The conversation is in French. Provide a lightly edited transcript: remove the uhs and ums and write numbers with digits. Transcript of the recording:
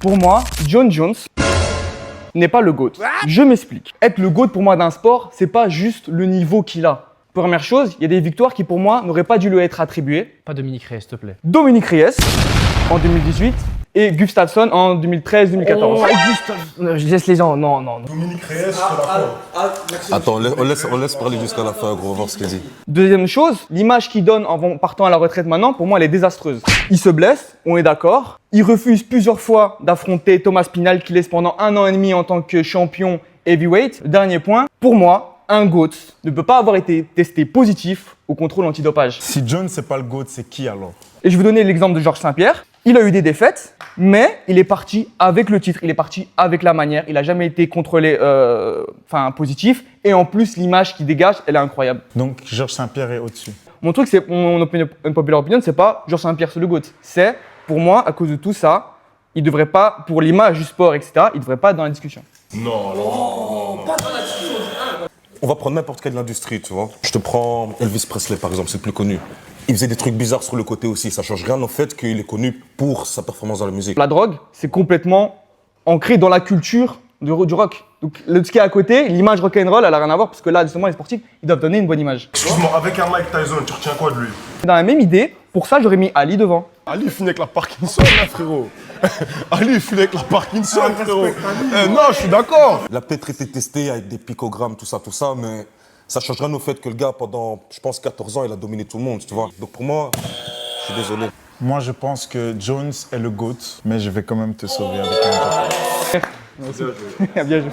Pour moi, John Jones n'est pas le GOAT. Je m'explique. Être le GOAT pour moi d'un sport, c'est pas juste le niveau qu'il a. Première chose, il y a des victoires qui pour moi n'auraient pas dû lui être attribuées. Pas Dominique Reyes, s'il te plaît. Dominique Reyes en 2018 et Gustafsson en 2013-2014. Oh, je laisse les gens. Non. Dominique Reyes, c'est la fin. Attends, on laisse parler jusqu'à la fin, gros, on va voir ce qu'il dit. Deuxième chose, l'image qu'il donne en partant à la retraite maintenant, pour moi, elle est désastreuse. Il se blesse, on est d'accord. Il refuse plusieurs fois d'affronter Thomas Pinal, qui laisse pendant 1 an et demi en tant que champion heavyweight. Dernier point, pour moi, un GOAT ne peut pas avoir été testé positif au contrôle antidopage. Si John, c'est pas le GOAT, c'est qui alors? Et je vais vous donner l'exemple de Georges Saint-Pierre. Il a eu des défaites, mais il est parti avec le titre, il est parti avec la manière. Il n'a jamais été contrôlé, positif. Et en plus, l'image qu'il dégage, elle est incroyable. Donc Georges Saint-Pierre est au-dessus. Mon truc, c'est mon populaire opinion, c'est pas Georges Saint-Pierre, c'est le GOAT. C'est, pour moi, à cause de tout ça, il devrait pas, pour l'image du sport, etc., il devrait pas être dans la discussion. Non, alors. Pas dans la discussion. On va prendre n'importe quelle industrie, tu vois. Je te prends Elvis Presley, par exemple, c'est le plus connu. Il faisait des trucs bizarres sur le côté aussi. Ça change rien au fait qu'il est connu pour sa performance dans la musique. La drogue, c'est complètement ancré dans la culture du rock. Donc, ce qui est à côté, l'image rock'n'roll, elle a rien à voir, parce que là, justement, les sportifs, ils doivent donner une bonne image. Excuse-moi, avec un Mike Tyson, tu retiens quoi de lui? Dans la même idée, pour ça, j'aurais mis Ali devant. Ali, il finit avec la Parkinson, là, frérot. Ali, il finit avec la Parkinson, frérot. Non, je suis d'accord. Il a peut-être été testé avec des picogrammes, tout ça, mais ça change rien au fait que le gars, pendant, je pense, 14 ans, il a dominé tout le monde, tu vois. Donc pour moi, je suis désolé. Moi, je pense que Jones est le GOAT, mais je vais quand même te sauver avec un Bien joué.